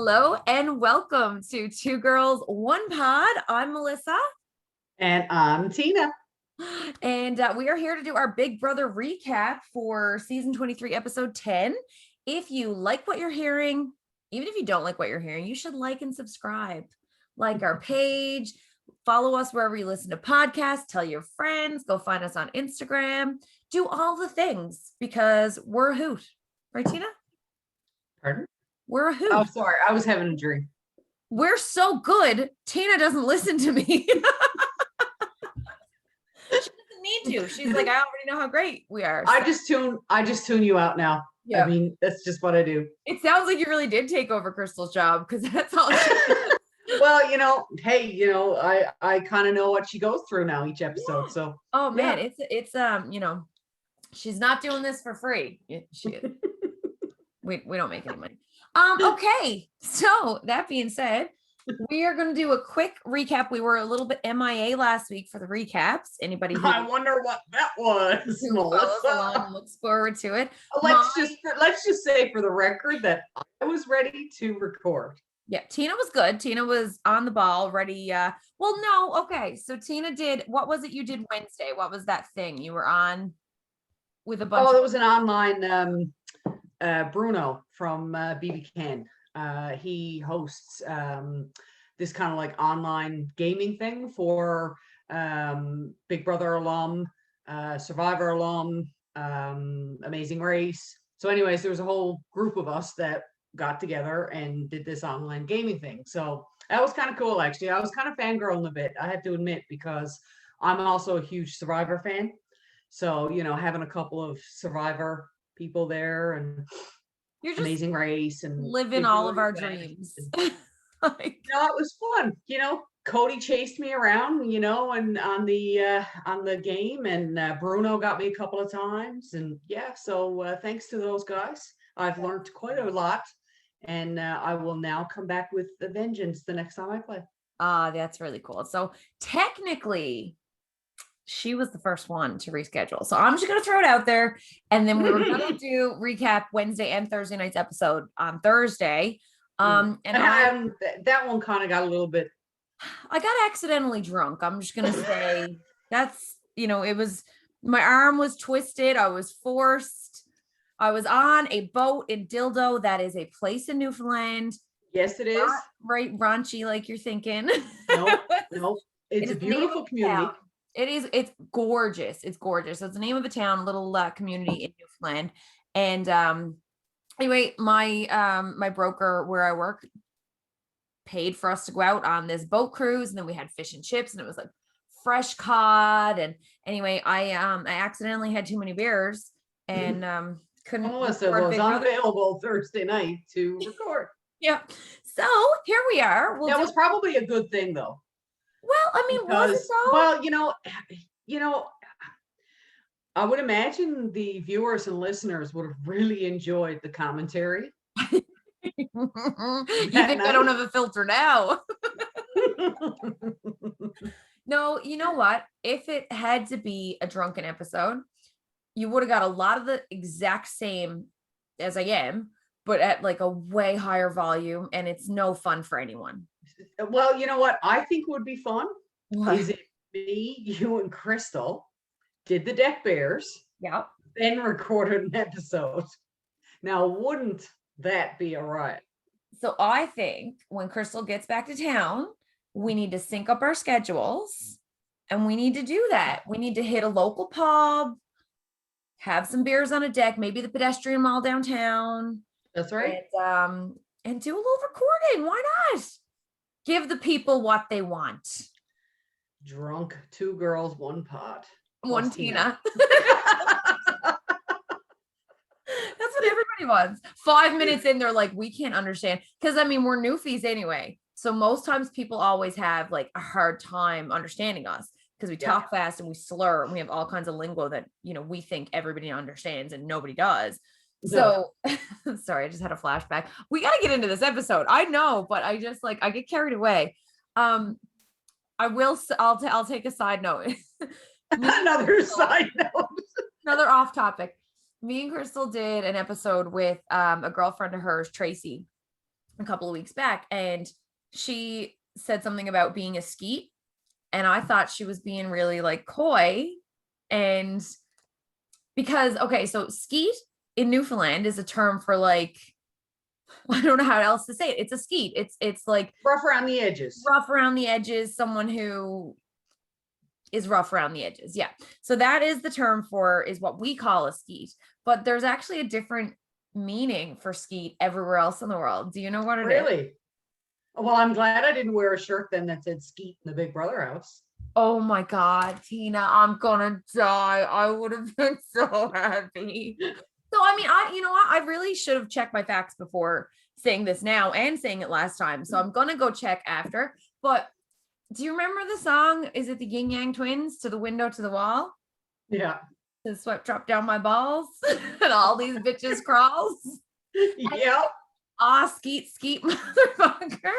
Hello and welcome to Two Girls, One Pod. I'm Melissa. And I'm Tina. And we are here to do our Big Brother recap for season 23, episode 10. If you like what you're hearing, even if you don't like what you're hearing, you should like and subscribe. Like our page, follow us wherever you listen to podcasts, tell your friends, go find us on Instagram, do all the things because we're a hoot. Right, Tina? Pardon? We're a hoot. Oh, sorry. I was having a drink. We're so good. Tina doesn't listen to me. She doesn't need to. She's like, I already know how great we are. I just tune you out now. Yeah. I mean, that's just what I do. It sounds like you really did take over Crystal's job because that's all she did. Well, hey, I kind of know what she goes through now each episode. So oh man, it's she's not doing this for free. She we don't make any money. Okay, so that being said, we are going to do a quick recap. We were a little bit MIA last week for the recaps. Anybody who I wonder what that was. Looks forward to it. Let's just say for the record that I was ready to record. Yeah, Tina was good. Tina was on the ball, ready. Well, no, okay. So Tina did. What was it you did Wednesday? What was that thing you were on with a bunch? Oh, it was an online. Bruno from BB Ken. He hosts this kind of like online gaming thing for Big Brother alum, Survivor alum, Amazing Race. So anyways, there was a whole group of us that got together and did this online gaming thing. So that was kind of cool, actually. I was kind of fangirling a bit, I have to admit, because I'm also a huge Survivor fan. So, having a couple of Survivor people there and you're just Amazing Race and living all of our dreams. It was fun. Cody chased me around, and on the game, and Bruno got me a couple of times, and so thanks to those guys, I've learned quite a lot, and I will now come back with a vengeance the next time I play. That's really cool. So technically, she was the first one to reschedule. So I'm just going to throw it out there. And then we were going to do recap Wednesday and Thursday night's episode on Thursday. And that one kind of got a little bit. I got accidentally drunk. I'm just going to say that's, it was, my arm was twisted. I was forced. I was on a boat in Dildo. That is a place in Newfoundland. Yes, it is. Not right raunchy like you're thinking. Nope. It's a beautiful community. It is. It's gorgeous. It's gorgeous. So it's the name of a town, little community in Newfoundland. And anyway, my broker where I work paid for us to go out on this boat cruise, and then we had fish and chips, and it was like fresh cod. And anyway, I accidentally had too many beers and couldn't. Melissa was unavailable Thursday night to record. Yeah. So here we are. That was probably a good thing, though. Well, I mean, was it so? Well, I would imagine the viewers and listeners would have really enjoyed the commentary. You think I don't have a filter now? No, you know what? If it had to be a drunken episode, you would have got a lot of the exact same as I am, but at like a way higher volume, and it's no fun for anyone. Well, you know what I think would be fun is if me, you, and Crystal did the Deck Bears. Yeah. Then recorded an episode. Now, wouldn't that be a riot? So I think when Crystal gets back to town, we need to sync up our schedules, and we need to do that. We need to hit a local pub, have some beers on a deck, maybe the pedestrian mall downtown. That's right. And do a little recording. Why not? Give the people what they want. Drunk, two girls, one pot. One Tina. That's what everybody wants. 5 minutes in, they're like, we can't understand. Because, I mean, we're newfies anyway. So most times people always have like a hard time understanding us because we talk fast and we slur and we have all kinds of lingo that, we think everybody understands and nobody does. So sorry, I just had a flashback. We got to get into this episode. I know, but I just I get carried away. I'll take a side note. Another side note. Another off topic. Me and Crystal did an episode with a girlfriend of hers, Tracy. a couple of weeks back, and she said something about being a skeet, and I thought she was being really like coy, and because okay, so skeet in Newfoundland is a term for like I don't know how else to say it. It's a skeet. It's like Rough around the edges. rough around the edges, someone who is rough around the edges. Yeah. So that is the term for is what we call a skeet, but there's actually a different meaning for skeet everywhere else in the world. Do you know what it is? Really? Well, I'm glad I didn't wear a shirt then that said skeet in the Big Brother house. Oh my God, Tina, I'm gonna die. I would have been so happy. So, I mean, you know what? I really should have checked my facts before saying this now and saying it last time. So I'm gonna go check after. But do you remember the song? Is it the Yin Yang Twins, To the Window, to the Wall? Yeah. The sweat drop down my balls and all these bitches crawls. Yep. Skeet, skeet, motherfucker.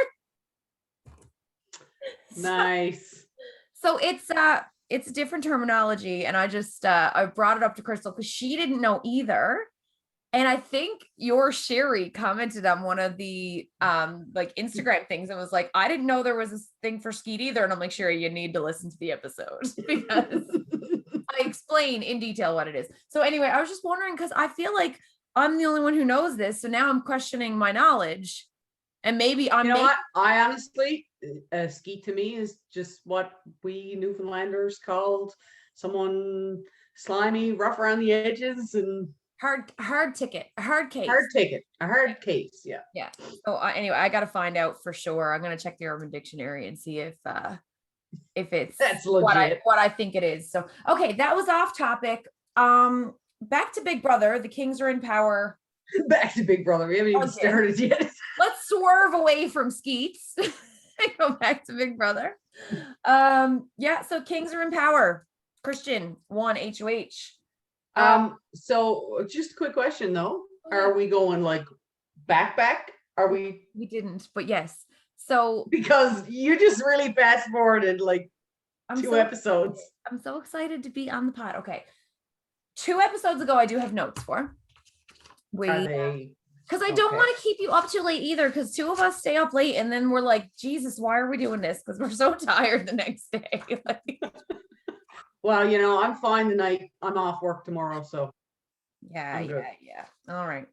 Nice. So it's different terminology, and I just I brought it up to Crystal because she didn't know either. And I think your Sherry commented on one of the like Instagram things and was like, I didn't know there was this thing for skeet either. And I'm like, Sherry, you need to listen to the episode because I explain in detail what it is. So anyway, I was just wondering because I feel like I'm the only one who knows this. So now I'm questioning my knowledge. And maybe I'm what? I honestly, skeet to me is just what we Newfoundlanders called someone slimy, rough around the edges, and hard ticket, a hard case. A hard case. Yeah. Yeah. So anyway, I got to find out for sure. I'm going to check the Urban Dictionary and see if it's that's legit. what I think it is. So, okay, that was off topic. Back to Big Brother. The Kings are in power. Back to Big Brother. We haven't even started yet. Let's swerve away from skeets and go back to Big Brother. Yeah, so Kings are in power. Christian won HOH. So just a quick question though. Are we going like back? Are we? We didn't, but yes. So because you just really fast forwarded like two episodes. I'm so excited to be on the pod. Okay. 2 episodes ago, I do have notes for. Because I don't want to keep you up too late either, because 2 of us stay up late and then we're like, Jesus, why are we doing this? Because we're so tired the next day. Well, you know, I'm fine tonight. I'm off work tomorrow, so yeah. All right.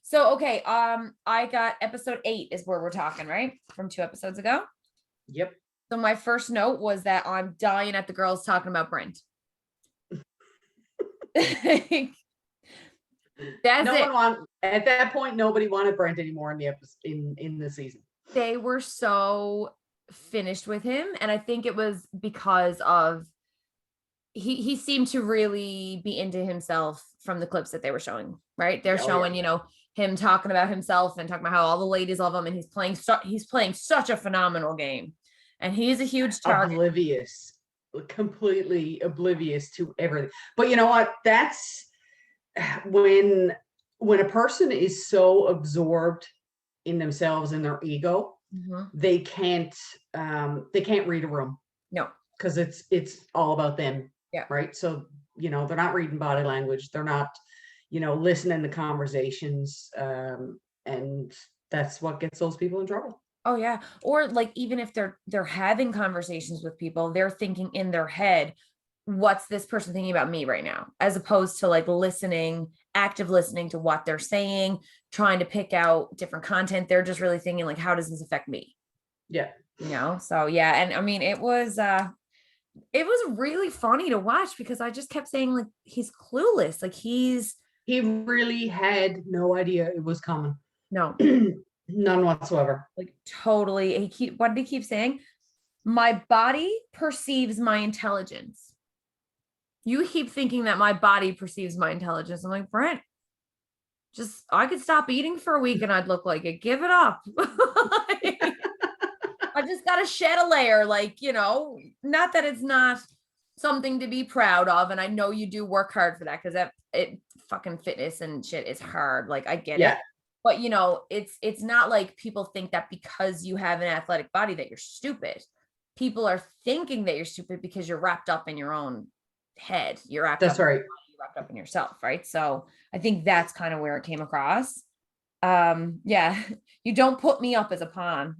So okay, I got episode 8 is where we're talking, right? From 2 episodes ago. Yep. So my first note was that I'm dying at the girls talking about Brent. That's at that point, nobody wanted Brent anymore in the episode in the season. They were so finished with him, and I think it was because of he seemed to really be into himself from the clips that they were showing, right? They're showing, you know, him talking about himself and talking about how all the ladies love him, and he's playing such a phenomenal game, and he's a huge target. Completely oblivious to everything. But you know what? That's when a person is so absorbed in themselves and their ego, they can't read a room. No, because it's all about them. Yeah. Right. So, you know, they're not reading body language. They're not, you know, listening to conversations. And that's what gets those people in trouble. Oh yeah. Or like, even if they're having conversations with people, they're thinking in their head, what's this person thinking about me right now? As opposed to like active listening to what they're saying, trying to pick out different content. They're just really thinking like, how does this affect me? Yeah. You know? So yeah. And I mean, it was really funny to watch because I just kept saying like, he's clueless. Like he really had no idea it was coming. No. None whatsoever. Like totally. What did he keep saying? My body perceives my intelligence. You keep thinking that my body perceives my intelligence. I'm like, Brent, I could stop eating for a week and I'd look like it. Give it up. I just got to shed a layer. Like, you know, not that it's not something to be proud of. And I know you do work hard for that because fucking fitness and shit is hard. Like I get it. But you know, it's not like people think that because you have an athletic body that you're stupid. People are thinking that you're stupid because you're wrapped up in your own head. That's right. You're wrapped up in yourself, right? So I think that's kind of where it came across. Yeah, you don't put me up as a pawn.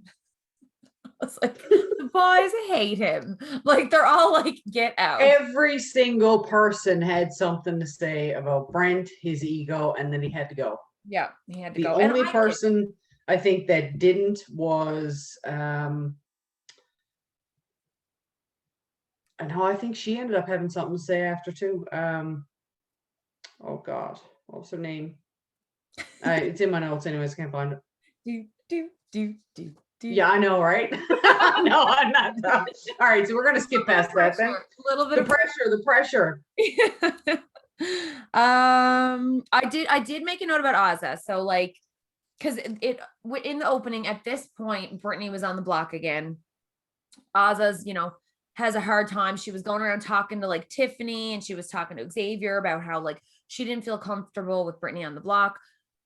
It's like the boys hate him. Like they're all like, get out. Every single person had something to say about Brent, his ego, and then he had to go. Yeah, he had to The go. only person I think that didn't was and how I think she ended up having something to say after too. Oh God, what was her name? It's in my notes anyways, can't find it. Yeah, I know, right? No, I'm not done. All right, so we're gonna skip past that then. A little bit The pressure. I did make a note about Ozza. So like, because it in the opening at this point, Brittany was on the block again. Ozza's, has a hard time. She was going around talking to like Tiffany, and she was talking to Xavier about how like she didn't feel comfortable with Brittany on the block.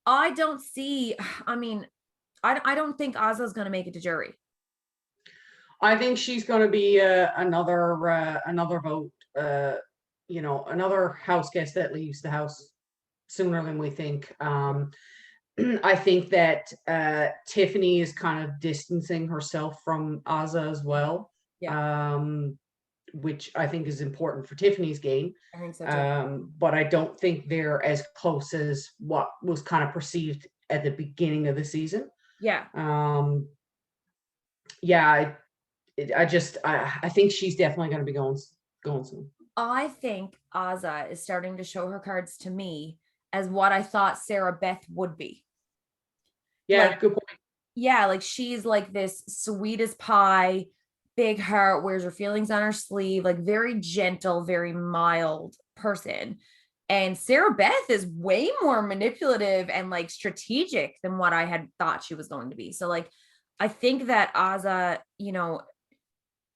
I don't see. I mean, I don't think Ozza's going to make it to jury. I think she's going to be another vote. Another house guest that leaves the house sooner than we think. I think that Tiffany is kind of distancing herself from Ozza as well. Yeah. Which I think is important for Tiffany's game. I think so too. But I don't think they're as close as what was kind of perceived at the beginning of the season. Yeah. Yeah, I think she's definitely going to be going soon. I think Ozza is starting to show her cards to me as what I thought Sarah Beth would be. Yeah, like, good point. Yeah, like she's like this sweet as pie, big heart, wears her feelings on her sleeve, like very gentle, very mild person. And Sarah Beth is way more manipulative and like strategic than what I had thought she was going to be. So like, I think that Ozza,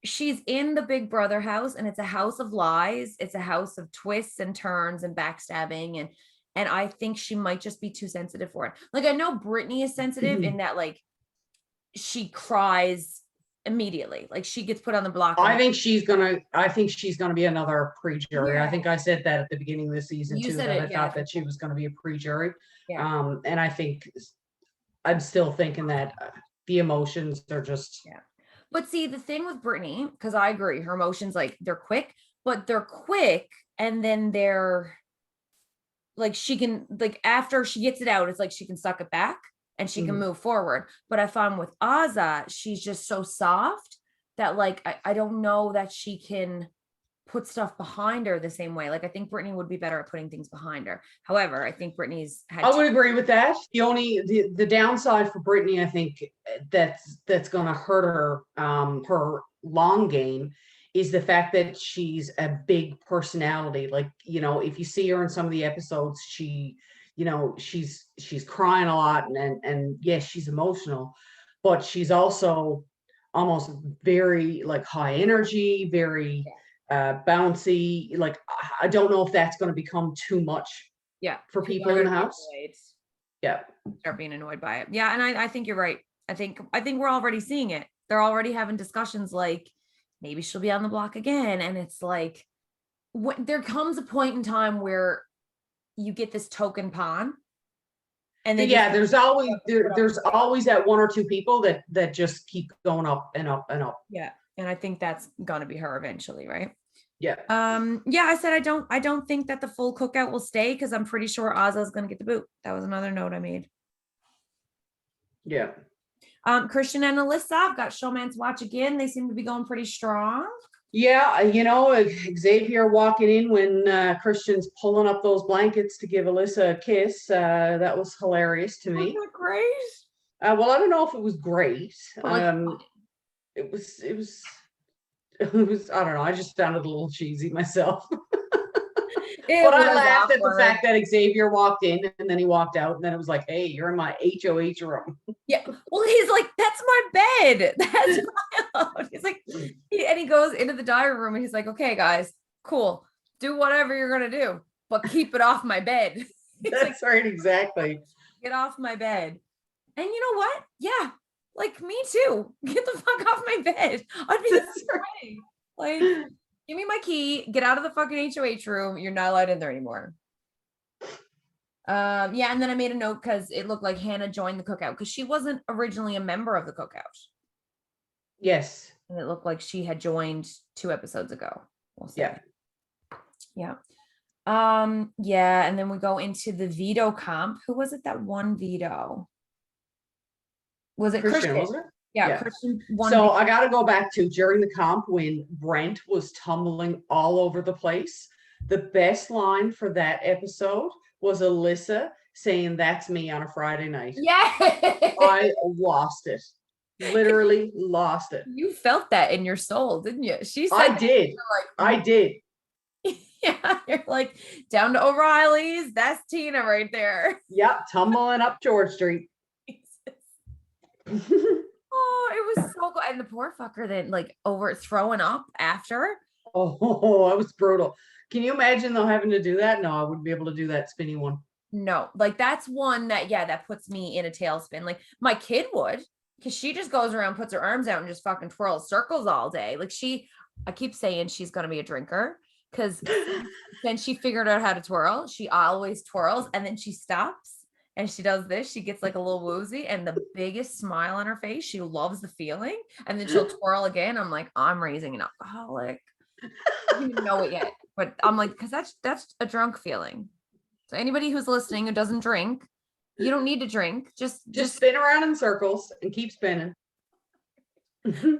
she's in the Big Brother house, and it's a house of lies. It's a house of twists and turns and backstabbing. And I think she might just be too sensitive for it. Like, I know Brittany is sensitive in that, like, she cries immediately. Like, she gets put on the block. I think she's gonna be another pre-jury. Yeah. I think I said that at the beginning of the season You too, said that it, I yeah. thought that she was gonna be a pre-jury. Yeah. And I think I'm still thinking that the emotions are just. Yeah. But see, the thing with Brittany, because I agree, her emotions, like, they're quick, and then they're like, she can, like, after she gets it out, it's like she can suck it back and she can move forward. But I found with Ozza, she's just so soft that, like, I don't know that she can put stuff behind her the same way. Like, I think Brittany would be better at putting things behind her. However, I think Brittany's I would agree with that. The downside for Brittany, I think that's going to hurt her her long game is the fact that she's a big personality. Like, if you see her in some of the episodes, she's crying a lot, and yes, she's emotional, but she's also almost very like high energy, very bouncy. Like, I don't know if that's going to become too much for people in the house. Yeah. Start being annoyed by it. Yeah. And I think you're right. I think we're already seeing it. They're already having discussions like, maybe she'll be on the block again. And it's like, there comes a point in time where you get this token pawn. And then there's always that one or two people that just keep going up and up and up. Yeah. And I think that's gonna be her eventually, right? Yeah. I said I don't think that the full cookout will stay, because I'm pretty sure Ozza is gonna get the boot. That was another note I made. Yeah. Christian and Alyssa, I've got Showman's Watch again. They seem to be going pretty strong. Yeah, Xavier walking in when Christian's pulling up those blankets to give Alyssa a kiss. That was hilarious to me. Wasn't that great? Well, I don't know if it was great. It was I don't know. I just found it a little cheesy myself. But I laughed at the fact that Xavier walked in and then he walked out, and then it was like, hey, you're in my HOH room. Yeah. Well, he's like, that's my bed. That's my He's like, and he goes into the dining room and he's like, okay, guys, cool. Do whatever you're going to do, but keep it off my bed. That's right. Exactly. Get off my bed. And you know what? Yeah. Like, me too. Get the fuck off my bed. I'd be ready. Like, give me my key. Get out of the fucking HOH room. You're not allowed in there anymore. Yeah, and then I made a note because it looked like Hannah joined the cookout because she wasn't originally a member of the cookout. Yes. And it looked like she had joined 2 episodes ago. We'll say. Yeah. Yeah, and then we go into the veto comp. Who was it that won veto? Was it Christian? Was it? Yeah, Christian won. So I got to go back to during the comp when Brent was tumbling all over the place. The best line for that episode was Alyssa saying, "That's me on a Friday night." Yeah. I lost it. Literally lost it. You felt that in your soul, didn't you? She said, I did. I did. Yeah, you're like, down to O'Reilly's. That's Tina right there. Yep, tumbling up George Street. Oh, it was so good. And the poor fucker then like over throwing up after. Oh, that was brutal. Can you imagine though having to do that? No, I wouldn't be able to do that spinny one. No, like that's one that, yeah, that puts me in a tailspin. Like my kid would, because she just goes around, puts her arms out and just fucking twirls circles all day. Like I keep saying she's going to be a drinker because then she figured out how to twirl. She always twirls and then she stops and she does this. She gets like a little woozy and the biggest smile on her face. She loves the feeling. And then she'll twirl again. I'm like, I'm raising an alcoholic. I don't even know it yet, but I'm like, because that's a drunk feeling. So anybody who's listening who doesn't drink, you don't need to drink. Just spin around in circles and keep spinning. So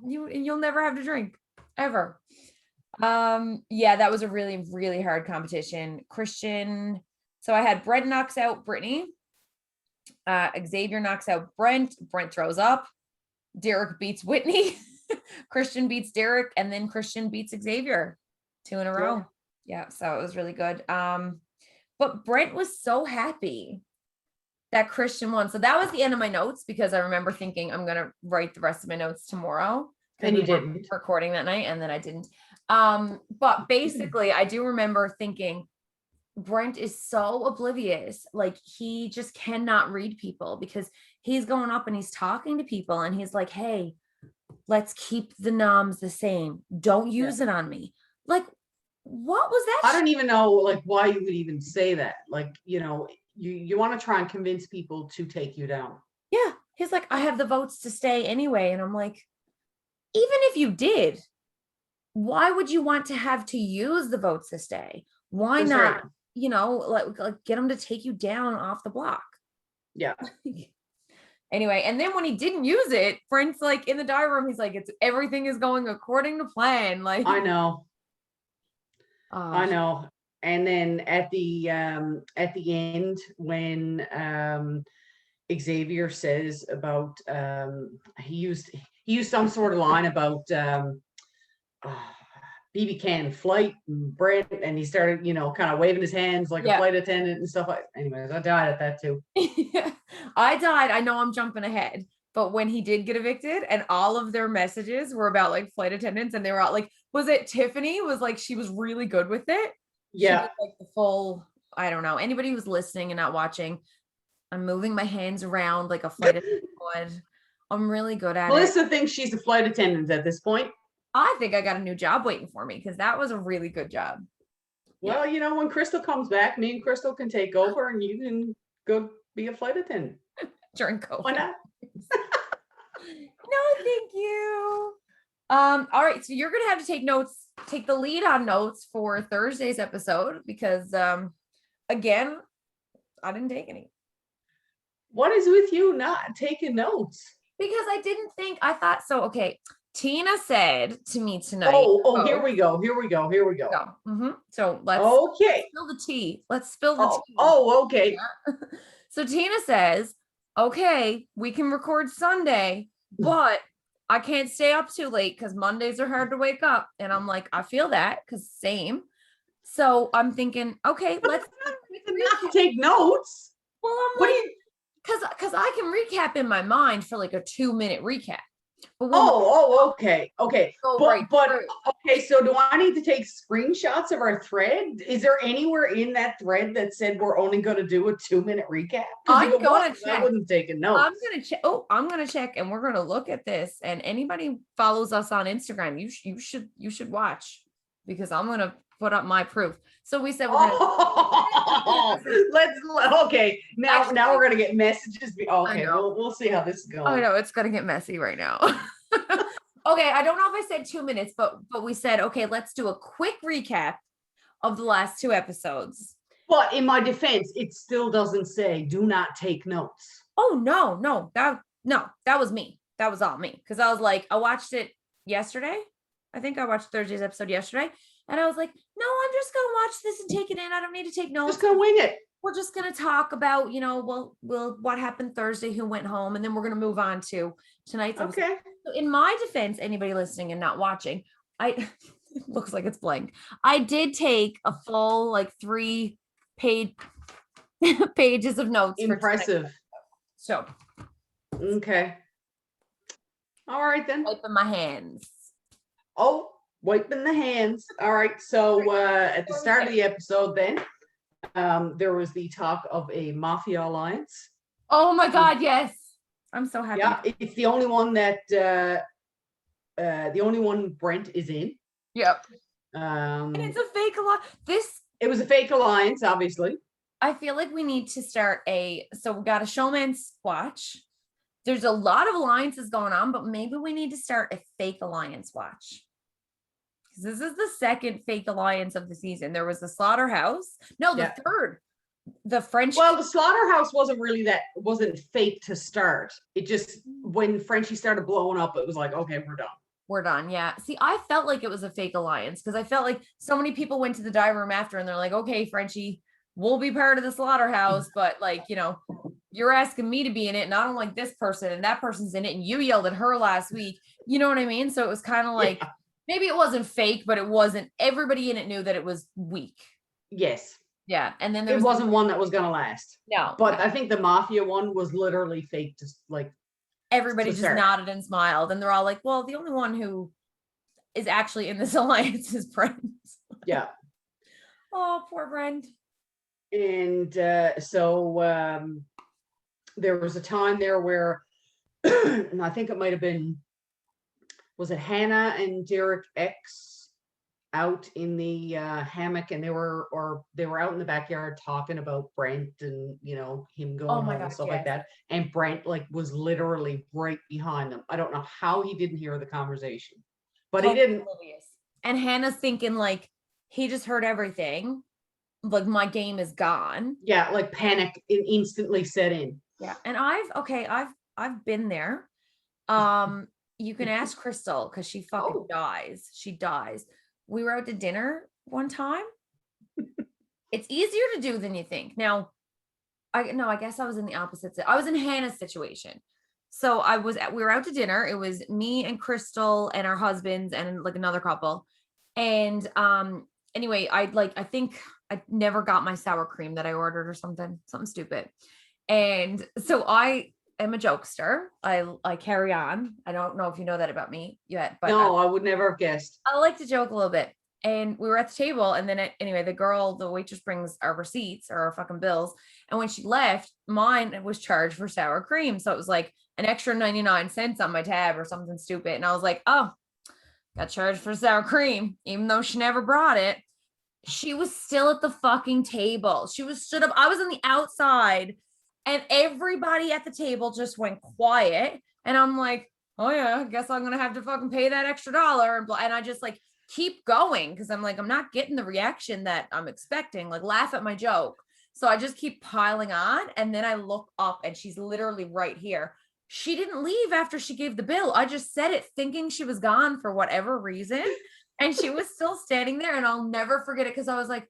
you'll never have to drink ever. Yeah, that was a really, really hard competition. Christian. So I had Brent knocks out Brittany. Xavier knocks out Brent. Brent throws up. Derek beats Whitney. Christian beats Derek, and then Christian beats Xavier 2 in a row. Yeah, so it was really good. But Brent was so happy that Christian won. So that was the end of my notes because I remember thinking I'm going to write the rest of my notes tomorrow. And you didn't. Recording that night, and then I didn't. But basically, I do remember thinking Brent is so oblivious. Like he just cannot read people because he's going up and he's talking to people and he's like, hey, let's keep the noms the same. Don't use it on me. Like, what was that? I don't even know like why you would even say that. Like, you know, you want to try and convince people to take you down. Yeah. He's like, I have the votes to stay anyway. And I'm like, even if you did, why would you want to have to use the votes to stay? Why That's not, right. you know, like get them to take you down off the block? Yeah. Anyway, and then when he didn't use it, Brent's like in the diary room, he's like, everything is going according to plan. Like I know. I know. And then at the end when Xavier says about he used some sort of line about BB Can flight and Brent, and he started, you know, kind of waving his hands like a flight attendant and stuff like. Anyways, I died at that too. I died. I know I'm jumping ahead, but when he did get evicted and all of their messages were about like flight attendants and they were all like, was it Tiffany was like, she was really good with it. Yeah. She did, like the full, I don't know. Anybody who's listening and not watching, I'm moving my hands around like a flight attendant would. I'm really good at it. Melissa thinks she's a flight attendant at this point. I think I got a new job waiting for me because that was a really good job. Well, you know, when Crystal comes back, me and Crystal can take over and you can go be a flight attendant. During COVID. Why not? No, thank you. All right, so you're gonna have to take the lead on notes for Thursday's episode because again, I didn't take any. What is with you not taking notes? Because I thought so. Okay, Tina said to me tonight. Oh, here we go. Mm-hmm. So let's spill the tea. Let's spill the tea. Oh, okay. So Tina says, okay, we can record Sunday, but I can't stay up too late because Mondays are hard to wake up. And I'm like, I feel that because same. So I'm thinking, okay, let's not take notes. Well, I'm like, because I can recap in my mind for like a 2-minute recap. But okay. Okay, so do I need to take screenshots of our thread? Is there anywhere in that thread that said we're only going to do a 2-minute recap? I'm going to check. I wouldn't take a note. I'm going to check. I'm going to check, and we're going to look at this. And anybody follows us on Instagram, you should watch because I'm going to put up my proof. So we said we're Oh, okay. Now we're gonna get messages. Okay, we'll see how this is going. I know it's gonna get messy right now. Okay, I don't know if I said 2 minutes, but we said, okay, let's do a quick recap of the last 2 episodes. But in my defense, it still doesn't say do not take notes. Oh no, that was me. That was all me. Because I was like, I watched it yesterday. I think I watched Thursday's episode yesterday. And I was like, no, I'm just gonna watch this and take it in. I don't need to take notes. Just gonna wing it. We're just gonna talk about, we'll what happened Thursday, who went home, and then we're gonna move on to tonight's episode. Okay. So in my defense, anybody listening and not watching, it looks like it's blank. I did take a full 3 pages of notes. Impressive. So okay. All right then. Wiping my hands. Oh, wiping the hands. All right. So at the start of the episode then, there was the talk of a mafia alliance. Oh my God, yes. I'm so happy. Yeah, it's the only one that the only one Brent is in. Yep. And it's a fake alliance. It was a fake alliance, obviously. I feel like we need to start so we got a showman's watch. There's a lot of alliances going on, but maybe we need to start a fake alliance watch. Because this is the second fake alliance of the season. There was the slaughterhouse. No, the third. The French. Well, the slaughterhouse wasn't fake to start. It just, when Frenchie started blowing up, it was like, okay, we're done. We're done. Yeah. See, I felt like it was a fake alliance because I felt like so many people went to the dive room after and they're like, okay, Frenchie, we'll be part of the slaughterhouse, but you're asking me to be in it and I don't like this person and that person's in it and you yelled at her last week. You know what I mean? So it was kind of like, maybe it wasn't fake, but it wasn't, everybody in it knew that it was weak. Yes. Yeah. And then there wasn't one that was going to last. No. But I think the mafia one was literally fake. Just everybody just nodded and smiled and they're all like, well, the only one who is actually in this alliance is Brent. Yeah. Oh, poor Brent. And so there was a time there where and I think it might have been, was it Hannah and Derek X out in the hammock, and they were out in the backyard talking about Brent and him going home and stuff like that. And Brent was literally right behind them. I don't know how he didn't hear the conversation, but he didn't. And Hannah's thinking he just heard everything. My game is gone. Yeah, panic instantly set in. Yeah, and I've been there. You can ask Crystal because she fucking dies. She dies. We were out to dinner one time. It's easier to do than you think. Now, I guess I was in the opposite. I was in Hannah's situation. So we were out to dinner. It was me and Crystal and our husbands and another couple. And anyway, I think I never got my sour cream that I ordered or something stupid. And so I am a jokester. I carry on. I don't know if you know that about me yet, but no, I would never have guessed. I like to joke a little bit. And we were at the table, and then anyway, the waitress brings our receipts or our fucking bills. And when she left, mine was charged for sour cream. So it was an extra 99 cents on my tab or something stupid. And I was like, oh, got charged for sour cream, even though she never brought it. She was still at the fucking table. She was stood up. I was on the outside. And everybody at the table just went quiet. And I'm like, oh yeah, I guess I'm going to have to fucking pay that extra $1. And I just keep going because I'm I'm not getting the reaction that I'm expecting. Laugh at my joke. So I just keep piling on. And then I look up and she's literally right here. She didn't leave after she gave the bill. I just said it thinking she was gone for whatever reason. And she was still standing there. And I'll never forget it because I was like,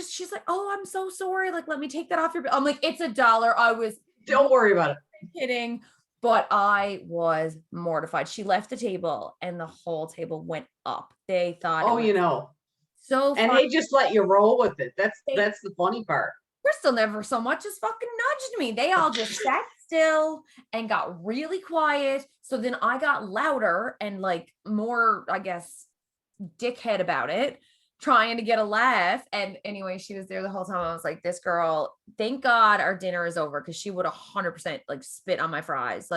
she's like, oh, I'm so sorry. Let me take that off your bill. I'm like, it's $1. Don't worry about it. Kidding. But I was mortified. She left the table and the whole table went up. They thought, so and funny. they just let you roll with it. That's the funny part. Crystal never so much as fucking nudged me. They all just sat still and got really quiet. So then I got louder and more, I guess, dickhead about it, trying to get a laugh. And anyway, she was there the whole time. I was like, this girl, thank God our dinner is over, because she would 100% spit on my fries.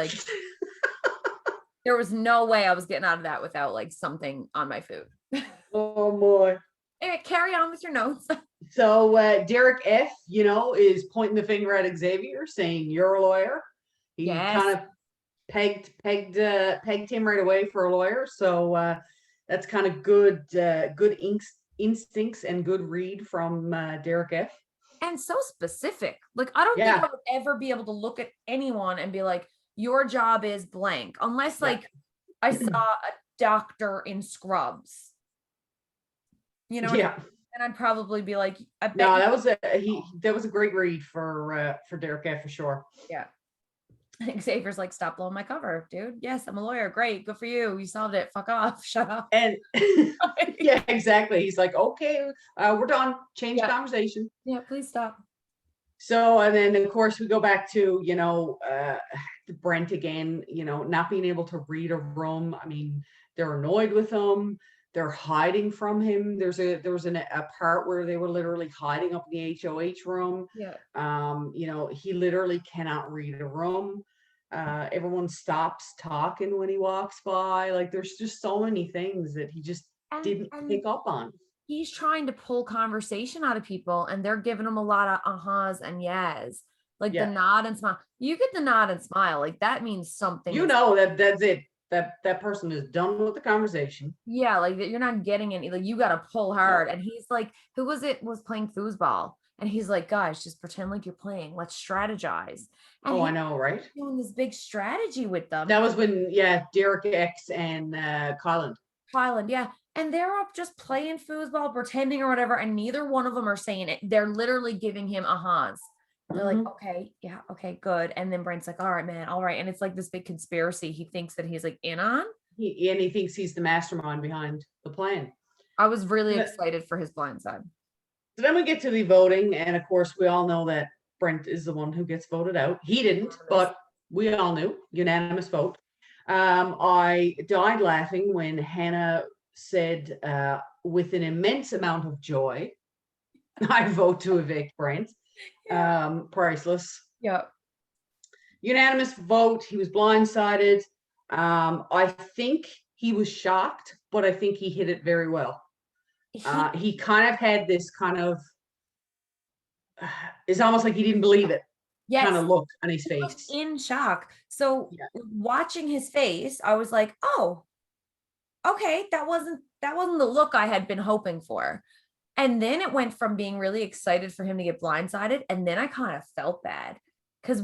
There was no way I was getting out of that without something on my food. Oh boy. Carry on with your notes. So Derek F, is pointing the finger at Xavier, saying you're a lawyer. He Yes. kind of pegged him right away for a lawyer. So that's kind of good instincts and good read from Derek F. And so specific. Like, I don't think I Yeah, would ever be able to look at anyone and be like, your job is blank, unless yeah. like I saw a doctor in scrubs. You know what I mean? Yeah. And I'd probably be like, I bet No, you. that was a great read for Derek F for sure. Yeah. Xavier's like, stop blowing my cover, dude. Yes, I'm a lawyer. Great. Good for you. You solved it. Fuck off. Shut up. And yeah, exactly. He's like, okay, we're done. Change Yeah. conversation. Yeah, please stop. So, and then of course we go back to, Brent again, not being able to read a room. I mean, they're annoyed with him. They're hiding from him. There was a part where they were literally hiding up in the HOH room. Yeah. He literally cannot read a room. Everyone stops talking when he walks by. Like, there's just so many things that he just didn't pick up on. He's trying to pull conversation out of people, and they're giving him a lot of uh-huhs and yes. Like the nod and smile. You get the nod and smile. Like, that means something. That's it. That person is done with the conversation. Yeah, like you're not getting any. Like, you got to pull hard. And he's like, who was it? Was playing foosball, and he's like, guys, just pretend like you're playing. Let's strategize. And I know, right? Doing this big strategy with them. That was when, Derek X and Colin. Yeah. And they're up just playing foosball, pretending or whatever, and neither one of them are saying it. They're literally giving him ahas. They're like, okay, yeah, okay, good. And then Brent's like, all right, man, all right. And it's like this big conspiracy he thinks that he's like in on. He thinks he's the mastermind behind the plan. I was really excited for his blindside. So then we get to the voting, and of course we all know that Brent is the one who gets voted out. He didn't, but we all knew. Unanimous vote. I died laughing when Hannah said, with an immense amount of joy, I vote to evict Brent. Priceless. Yeah. Unanimous vote. He was blindsided. I think he was shocked, but I think he hit it very well. He kind of had this kind of, it's almost like he didn't believe it. Yes. Kind of look on his face. In shock. So watching his face, I was like, oh, okay, that wasn't the look I had been hoping for. And then it went from being really excited for him to get blindsided, and then I kind of felt bad because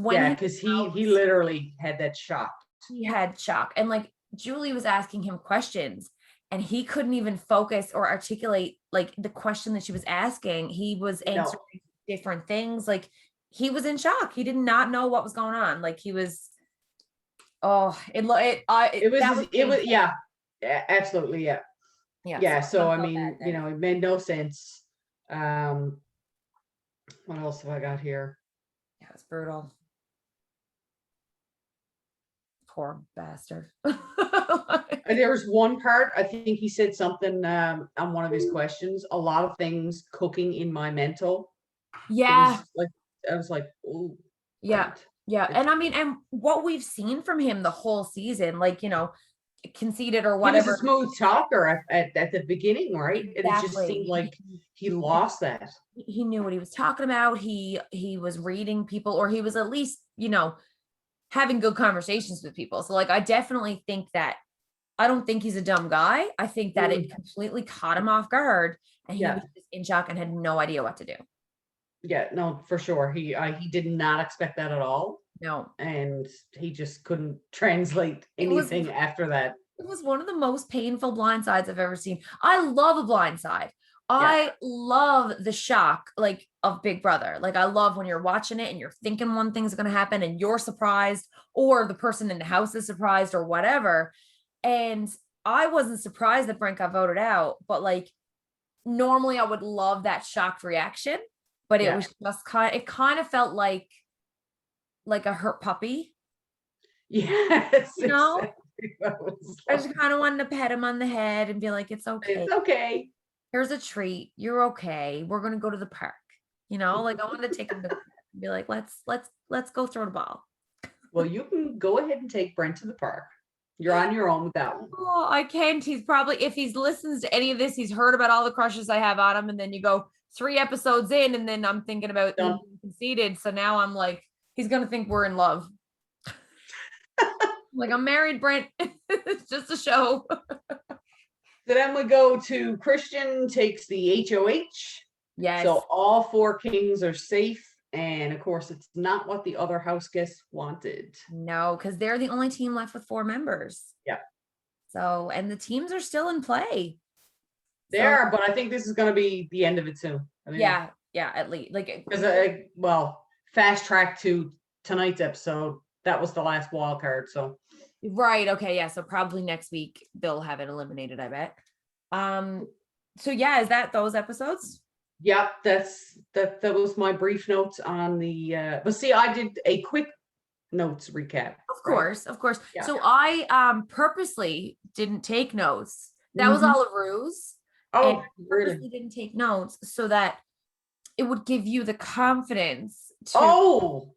he literally had that shock. He had shock, and like Julie was asking him questions, and he couldn't even focus or articulate like the question that she was asking. He was answering different things. Like, he was in shock. He did not know what was going on. Like, he was. Oh, yeah, absolutely, yeah. Yeah, so I mean, it made no sense. What else have I got here? Yeah, it's brutal. Poor bastard. There was one part, I think he said something on one of his questions, a lot of things cooking in my mental. Yeah. I was like, oh. Yeah. Right. Yeah. And I mean, and what we've seen from him the whole season, like, conceited or whatever. He was a smooth talker at the beginning, right? Exactly. And it just seemed like he lost that. He knew what he was talking about. He was reading people, or he was at least, having good conversations with people. So like, I definitely think that, I don't think he's a dumb guy. I think that it completely caught him off guard, and he was just in shock and had no idea what to do. Yeah, no, for sure. He did not expect that at all. No. And he just couldn't translate anything after that. It was one of the most painful blindsides I've ever seen. I love a blindside. I love the shock, like, of Big Brother. Like, I love when you're watching it and you're thinking one thing's going to happen and you're surprised, or the person in the house is surprised, or whatever. And I wasn't surprised that Brent got voted out, but like, normally I would love that shocked reaction, but it was just it kind of felt like a hurt puppy. Yes. Exactly. I just kind of wanted to pet him on the head and be like, it's okay. It's okay. Here's a treat. You're okay. We're going to go to the park. Like, I wanted to take him to the park and be like, let's go throw the ball. Well, you can go ahead and take Brent to the park. You're on your own with that one. Oh, I can't. He's probably, if he's listens to any of this, he's heard about all the crushes I have on him. And then you go 3 episodes in, and then I'm thinking about him being conceited. So now I'm like, he's going to think we're in love. Like, I'm married, Brent. It's just a show. So then we go to Christian takes the HOH. Yes. So all 4 kings are safe. And of course, it's not what the other house guests wanted. No, because they're the only team left with 4 members. Yeah. So, and the teams are still in play. They are, but I think this is going to be the end of it soon. I mean, yeah, at least. Like, because well, fast track to tonight's episode. That was the last wild card. So. Right. Okay. Yeah. So probably next week they'll have it eliminated, I bet. So yeah, is that those episodes? Yep, that was my brief notes on the but see, I did a quick notes recap. Of course. Yeah. So I purposely didn't take notes. That was all a ruse. Oh, and purposely really? didn't take notes so that it would give you the confidence to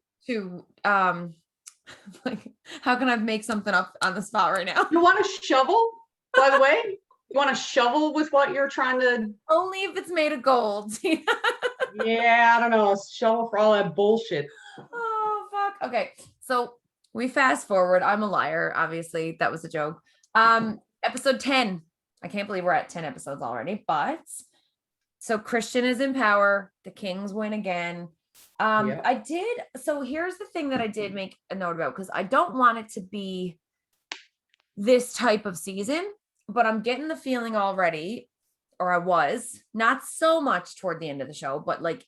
like, how can I make something up on the spot right now? You want a shovel, by the way? You want a shovel with what you're trying to? Only if it's made of gold. Yeah, I don't know. A shovel for all that bullshit. Oh, fuck. Okay. So we fast forward. I'm a liar. Obviously, that was a joke. Episode 10. I can't believe we're at 10 episodes already, but so Christian is in power. The Kings win again. So here's the thing that I did make a note about, because I don't want it to be this type of season, but I'm getting the feeling already, or I was, not so much toward the end of the show, but like,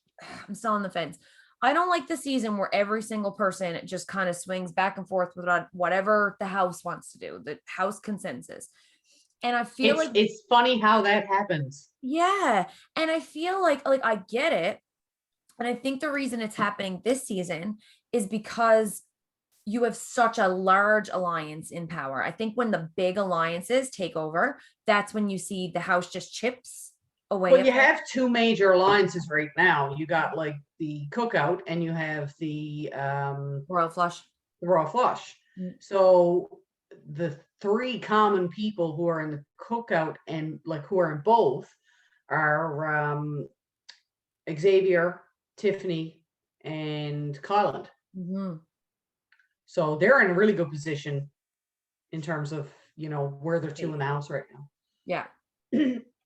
I'm still on the fence. I don't like the season where every single person just kind of swings back and forth with whatever the house wants to do, the house consensus. And I feel like it's funny how that happens. Yeah. And I feel like I get it. And I think the reason it's happening this season is because you have such a large alliance in power. I think when the big alliances take over, that's when you see the house just chips away. Well, you have 2 major alliances right now. You got like the Cookout, and you have the Royal Flush. The Royal Flush. So the 3 common people who are in the Cookout and like who are in both are Xavier, Tiffany, and Kyland. Mm-hmm. So they're in a really good position in terms of, where they're 2 in the house right now. Yeah.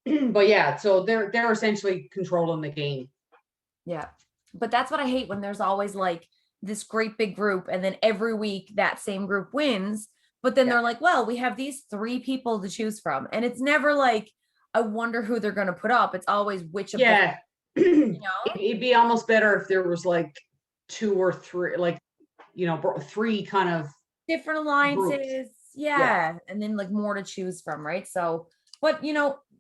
But yeah, so they're essentially controlling the game. Yeah. But that's what I hate, when there's always like this great big group, and then every week that same group wins. But then they're like, well, we have these 3 people to choose from. And it's never like, I wonder who they're going to put up. It's always which of them. It'd be almost better if there was like 2 or 3, like, 3 kind of different alliances. Yeah. And then like more to choose from, right? So, but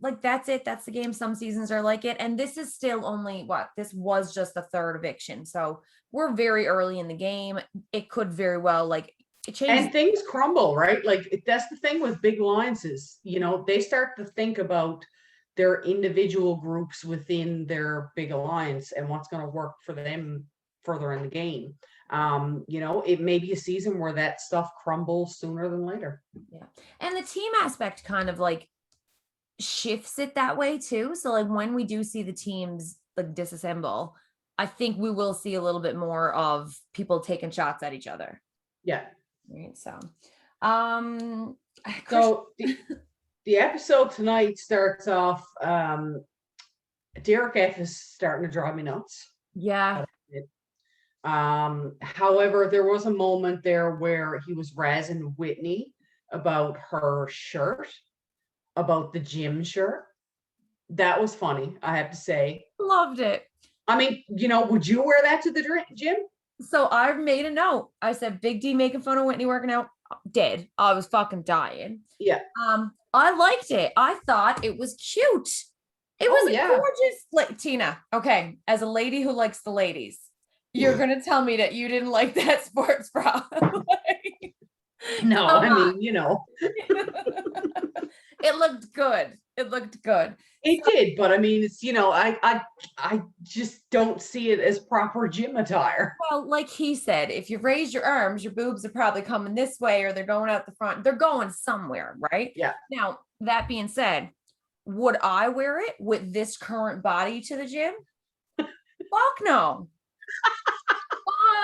like that's it. That's the game. Some seasons are like it. And this is still only this was just the 3rd eviction. So we're very early in the game. It could very well like it changes. And things crumble, right? Like that's the thing with big alliances. They start to think about their individual groups within their big alliance and what's going to work for them further in the game. It may be a season where that stuff crumbles sooner than later. Yeah. And the team aspect kind of like shifts it that way too. So like when we do see the teams like disassemble, I think we will see a little bit more of people taking shots at each other. Yeah. Right. So, the episode tonight starts off, Derek F is starting to drive me nuts. Yeah. However, there was a moment there where he was razzing Whitney about her shirt, about the gym shirt. That was funny, I have to say. Loved it. I mean, would you wear that to the gym? So I've made a note. I said, Big D making fun of Whitney working out. Dead. I was fucking dying. Yeah. I liked it. I thought it was cute. It was gorgeous. Like, Tina, okay, as a lady who likes the ladies, you're going to tell me that you didn't like that sports bra. No, I mean, It looked good. It looked good. It did, but I mean, it's, I just don't see it as proper gym attire. Well, like he said, if you raise your arms, your boobs are probably coming this way or they're going out the front. They're going somewhere, right? Yeah. Now, that being said, would I wear it with this current body to the gym? Fuck no.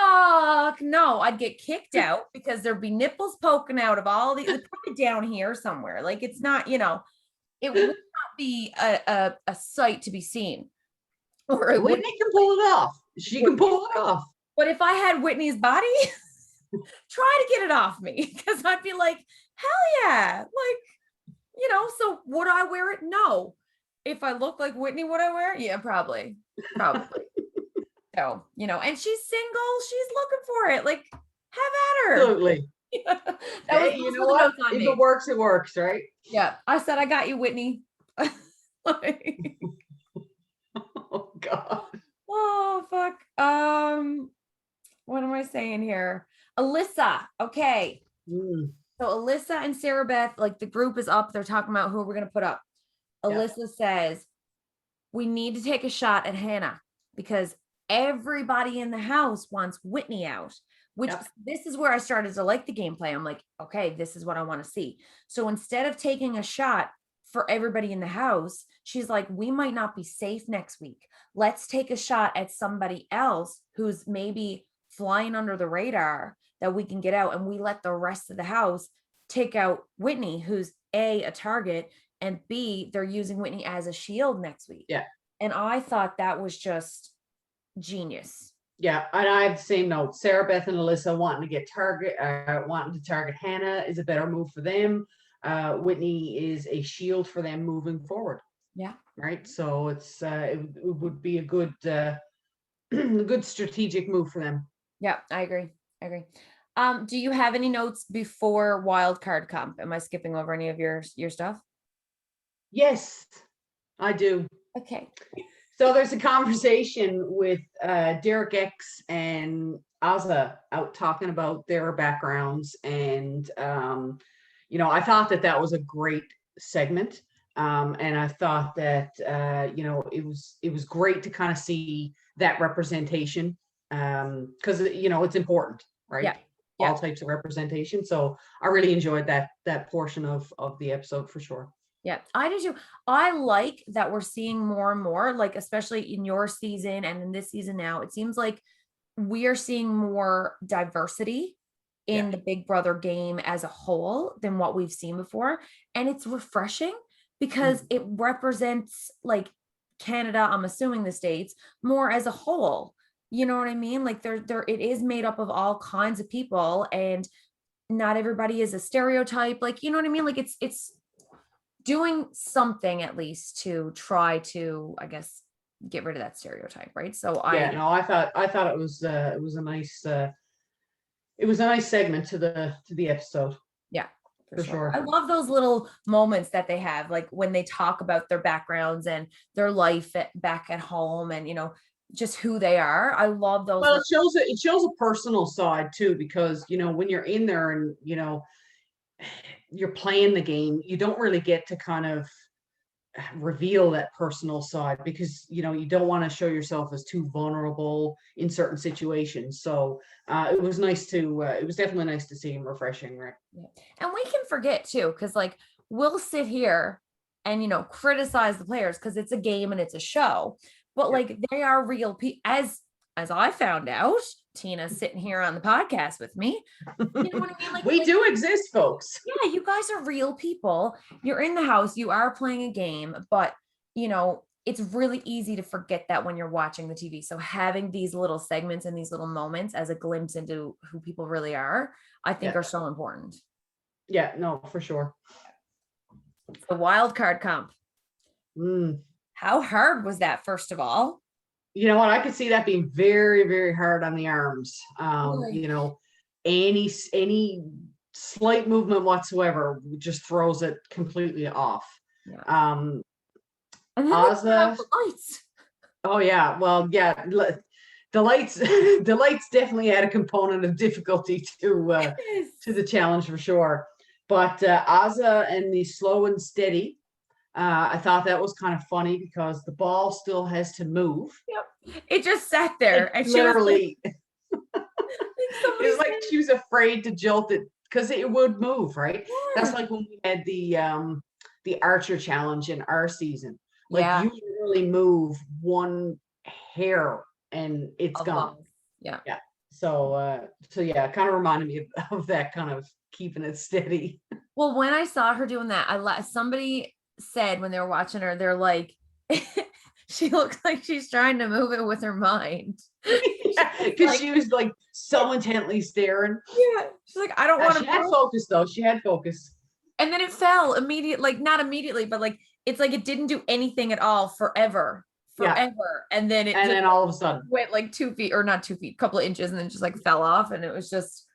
Fuck no. I'd get kicked out because there'd be nipples poking out of all the probably down here somewhere. Like it's not, it would not be a sight to be seen. Or it would. Whitney can pull it off. She can pull it off. But if I had Whitney's body, try to get it off me because I'd be like, hell yeah. Like, so would I wear it? No. If I look like Whitney, would I wear it? Yeah, probably. So, and she's single. She's looking for it. Like, have at her. Absolutely. Hey, you know what? If it works, right? Yeah. I said, I got you, Whitney. Like, oh, God. Oh, fuck. What am I saying here? Alyssa. Okay. So Alyssa and Sarah Beth, like the group is up. They're talking about who we're going to put up. Alyssa says, we need to take a shot at Hannah because everybody in the house wants Whitney out, which this is where I started to like the gameplay. I'm like, okay, this is what I want to see. So instead of taking a shot for everybody in the house, she's like, we might not be safe next week. Let's take a shot at somebody else who's maybe flying under the radar that we can get out. And we let the rest of the house take out Whitney, who's a target, and B, they're using Whitney as a shield next week. Yeah. And I thought that was just genius. Yeah, and I have the same note. Sarah Beth and Alyssa wanting to target Hannah is a better move for them. Whitney is a shield for them moving forward. Yeah. Right. So it would be a good good strategic move for them. Yeah, I agree. Do you have any notes before wild card comp? Am I skipping over any of your stuff? Yes, I do. Okay. So there's a conversation with Derek X and Azza out talking about their backgrounds, and I thought that was a great segment, and I thought that it was great to kind of see that representation, because it's important, right? Yeah. All types of representation. So I really enjoyed that portion of the episode for sure. Yeah, I do too. I like that we're seeing more and more, like, especially in your season and in this season now, it seems like we are seeing more diversity in the Big Brother game as a whole than what we've seen before. And it's refreshing because it represents like Canada, I'm assuming the States, more as a whole. You know what I mean? Like it is made up of all kinds of people and not everybody is a stereotype. Like, you know what I mean? Like it's doing something at least to try to, I guess, get rid of that stereotype, right? So I thought it was a nice segment to the episode. Yeah, for sure. I love those little moments that they have, like when they talk about their backgrounds and their life back at home, and just who they are. I love those. Well, it shows a personal side too, because when you're in there and you're playing the game, you don't really get to kind of reveal that personal side because you don't want to show yourself as too vulnerable in certain situations. So it was definitely nice to see and refreshing, right? Yeah. And we can forget too, because like we'll sit here and criticize the players because it's a game and it's a show, but like they are real people. As I found out, Tina's sitting here on the podcast with me. You know what I mean? Like we do exist, folks. Yeah, you guys are real people. You're in the house, you are playing a game, but it's really easy to forget that when you're watching the TV. So having these little segments and these little moments as a glimpse into who people really are, I think are so important. Yeah, no, for sure. The wild card comp. How hard was that, first of all? You know what? I could see that being very, very hard on the arms. Really? Any slight movement whatsoever just throws it completely off. Yeah. And then Azza, the lights. Oh yeah, well, yeah, the lights definitely add a component of difficulty to the challenge for sure. But Azza and the slow and steady I thought that was kind of funny because the ball still has to move. Yep. It just sat there, and she was Literally, like, it's like she was afraid to jolt it because it would move, right? That's yeah. like when we had the Archer challenge in our season. Like Yeah. you literally move one hair and it's Of gone. balls. Yeah. Yeah. So yeah, it kind of reminded me of that kind of keeping it steady. Well, when I saw her doing that, somebody said when they were watching her, they're like, she looks like she's trying to move it with her mind. Because she was like so intently staring. Yeah. She's like, I don't want to. She had focus though. She had focus. And then it fell immediately, like not immediately, but like it's like it didn't do anything at all forever. Yeah. And then it And just then all of a sudden went like 2 feet, or not 2 feet, a couple of inches, and then just like fell off, and it was just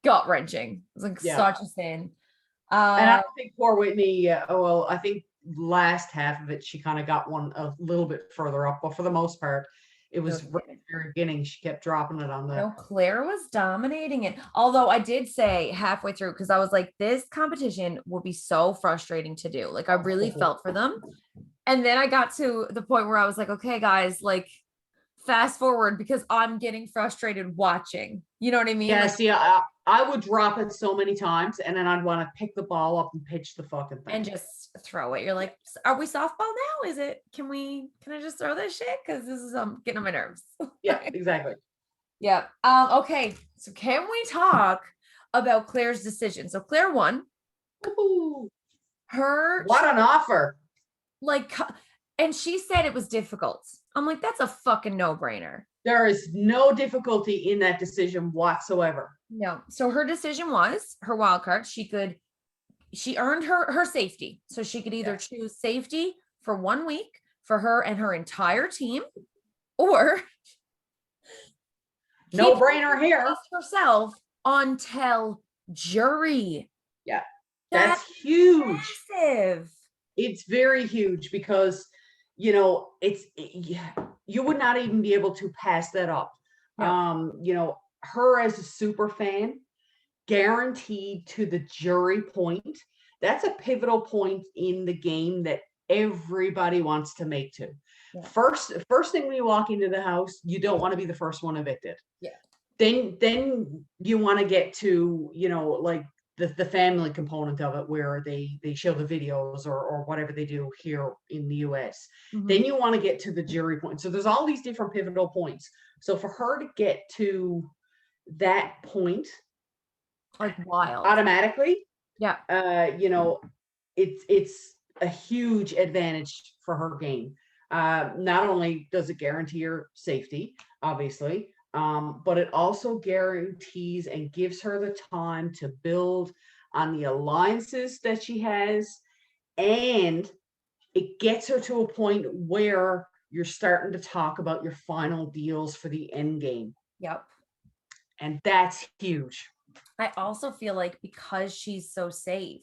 gut wrenching. It was like such a sin. And I don't think poor Whitney, well, I think last half of it, she kind of got one a little bit further up, but for the most part, it was right at the very beginning. She kept dropping it on the. No, Claire was dominating it. Although I did say halfway through, because I was like, this competition will be so frustrating to do. Like I really felt for them. And then I got to the point where I was like, okay, guys, like fast forward, because I'm getting frustrated watching. You know what I mean? Yeah, like, see, I would drop it so many times, and then I'd want to pick the ball up and pitch the fucking thing. And just throw it. You're like, are we softball now? Is it, can I just throw this shit? Because this is getting on my nerves. Yeah, exactly. Yeah. Okay. So can we talk about Claire's decision? So Claire won. Woo-hoo. Her What an offer. Like, and she said it was difficult. I'm like, that's a fucking no-brainer. There is no difficulty in that decision whatsoever. No. So her decision was her wild card. She earned her safety. So she could either choose safety for 1 week for her and her entire team, or no brainer here. Herself until jury. Yeah. That's huge. Massive. It's very huge because, you know, you would not even be able to pass that up. No. You know, her as a super fan, guaranteed to the jury point. That's a pivotal point in the game that everybody wants to make to. Yeah. First thing when you walk into the house, you don't want to be the first one evicted. Yeah. Then you want to get to, you know, like the family component of it, where they show the videos or whatever they do here in the US. Mm-hmm. Then you want to get to the jury point. So there's all these different pivotal points. So for her to get to that point, like wild, automatically, you know, it's a huge advantage for her game. Not only does it guarantee her safety, obviously, but it also guarantees and gives her the time to build on the alliances that she has, and it gets her to a point where you're starting to talk about your final deals for the end game. Yep. And that's huge. I also feel like because she's so safe,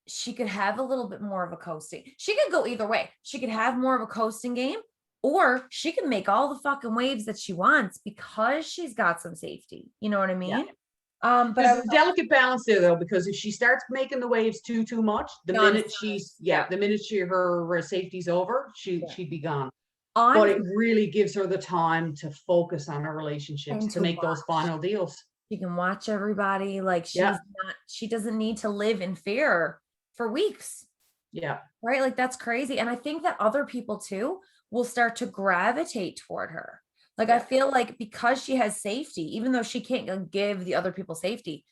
she could have a little bit more of a coasting. She could go either way. She could have more of a coasting game, or she can make all the fucking waves that she wants because she's got some safety. You know what I mean? Yeah. But there's a delicate balance there, though, because if she starts making the waves too much, the minute her safety's over, she'd be gone. But it really gives her the time to focus on her relationships, to make those final deals. She can watch everybody. Like she doesn't need to live in fear for weeks. Yeah. Right. Like that's crazy. And I think that other people too will start to gravitate toward her. Like, I feel like because she has safety, even though she can't give the other people safety,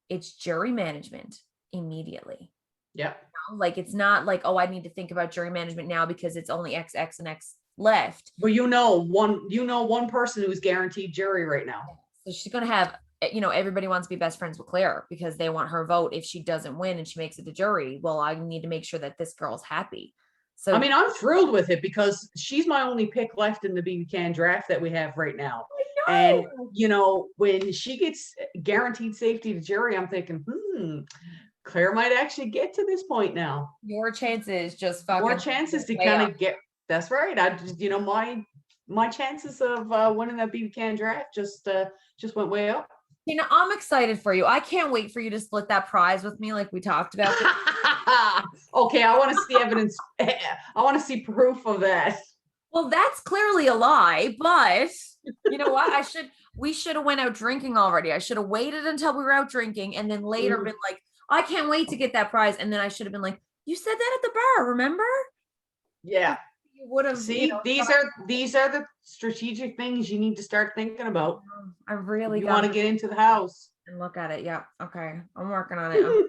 it's jury management immediately. Yeah. You know? Like, it's not like, oh, I need to think about jury management now because it's only X, X, and X left. Well, one person who's guaranteed jury right now. So she's going to have, you know, everybody wants to be best friends with Claire because they want her vote. If she doesn't win and she makes it to jury, well, I need to make sure that this girl's happy. So, I mean, I'm thrilled with it because she's my only pick left in the BB Can draft that we have right now. And, you know, when she gets guaranteed safety to jury, I'm thinking, Claire might actually get to this point now. Your chances just fucking. More chances to kind of get, that's right. I just, you know, my chances of winning that BB Can draft just went way up. You know, I'm excited for you. I can't wait for you to split that prize with me like we talked about. Okay, I want to see evidence. I want to see proof of that. Well, that's clearly a lie, but you know what? We should have went out drinking already. I should have waited until we were out drinking and then later been like, I can't wait to get that prize. And then I should have been like, you said that at the bar, remember? Yeah. You would have. See, these are the strategic things you need to start thinking about. I really you want to get into the house and look at it. Yeah. Okay. I'm working on it.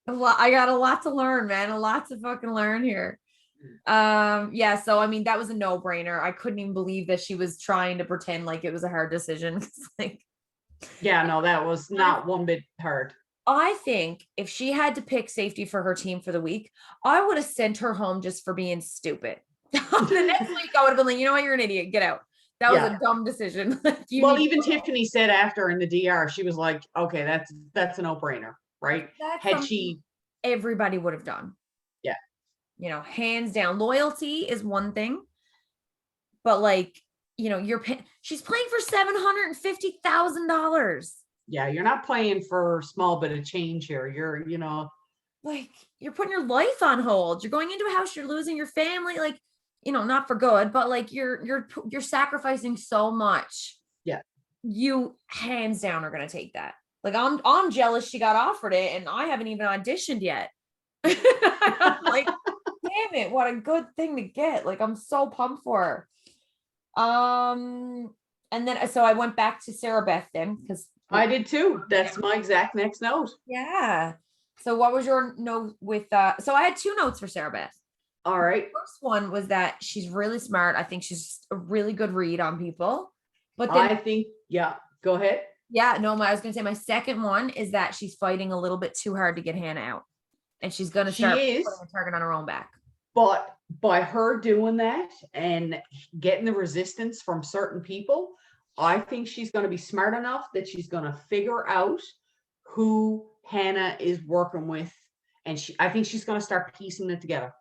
I got a lot to learn, man. A lot to fucking learn here. Yeah, so I mean that was a no-brainer. I couldn't even believe that she was trying to pretend like it was a hard decision. Like, yeah, no, that was not one bit hard. I think if she had to pick safety for her team for the week, I would have sent her home just for being stupid. The next week I would have been like, you know what, you're an idiot, get out. That was a dumb decision. Well, even Tiffany said after in the DR, she was like, okay, that's a no-brainer, right? Had she, everybody would have done. Yeah. You know, hands down. Loyalty is one thing, but like, you know, she's playing for $750,000. Yeah, you're not playing for a small bit of change here. You're, like you're putting your life on hold. You're going into a house, you're losing your family, like, you know, not for good, but like you're sacrificing so much. Yeah. You hands down are going to take that. Like I'm jealous she got offered it and I haven't even auditioned yet. I'm like, damn it, what a good thing to get. Like I'm so pumped for her. And then so I went back to Sarah Beth then because I did too. That's my exact next note. Yeah. So what was your note with so I had two notes for Sarah Beth. All right. The first one was that she's really smart. I think she's a really good read on people. But then I think, yeah, go ahead. Yeah, no, I was gonna say my second one is that she's fighting a little bit too hard to get Hannah out. And she's gonna start putting a target on her own back. But by her doing that and getting the resistance from certain people, I think she's going to be smart enough that she's going to figure out who Hannah is working with. And I think she's going to start piecing it together.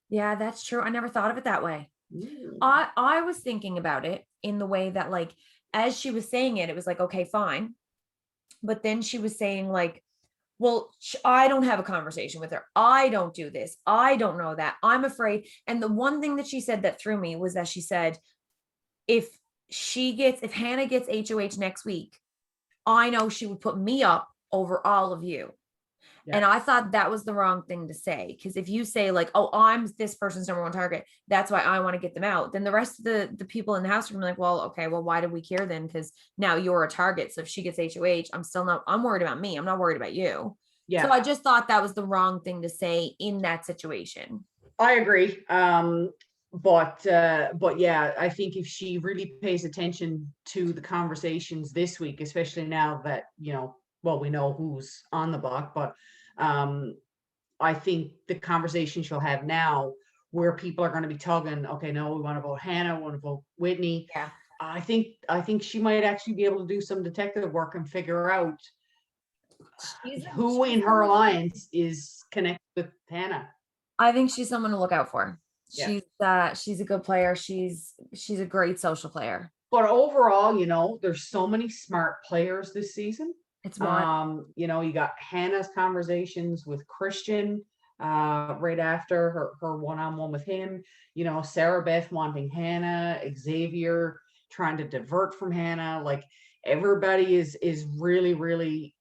Yeah, that's true. I never thought of it that way. I was thinking about it in the way that, like, as she was saying it, it was like, okay, fine. But then she was saying like, well, I don't have a conversation with her. I don't do this. I don't know that. I'm afraid. And the one thing that she said that threw me was that she said, if Hannah gets HOH next week, I know she would put me up over all of you. Yeah. And I thought that was the wrong thing to say. Because if you say like, oh, I'm this person's number one target, that's why I want to get them out. Then the rest of the people in the house are like, well, okay, well, why do we care then? Because now you're a target. So if she gets HOH, I'm worried about me. I'm not worried about you. Yeah. So I just thought that was the wrong thing to say in that situation. I agree. But yeah, I think if she really pays attention to the conversations this week, especially now that, we know who's on the block, but I think the conversation she'll have now where people are going to be tugging, okay, no, we want to vote Hannah, we want to vote Whitney. Yeah. I think she might actually be able to do some detective work and figure out who in her alliance is connected with Hannah. I think she's someone to look out for. Yeah. She's a good player. She's a great social player. But overall, there's so many smart players this season. It's wild. You got Hannah's conversations with Christian right after her one-on-one with him. Sarah Beth wanting Hannah, Xavier trying to divert from Hannah. Like everybody is really, really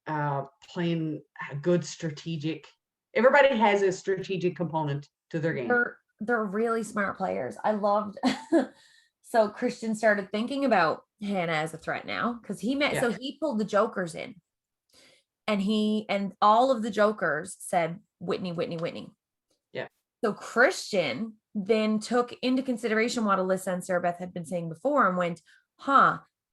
playing a good strategic. Everybody has a strategic component to their game. They're really smart players. I loved. So Christian started thinking about Hannah as a threat now because so he pulled the jokers in. And all of the jokers said Whitney, Whitney, Whitney. Yeah. So Christian then took into consideration what Alyssa and Sarah Beth had been saying before and went,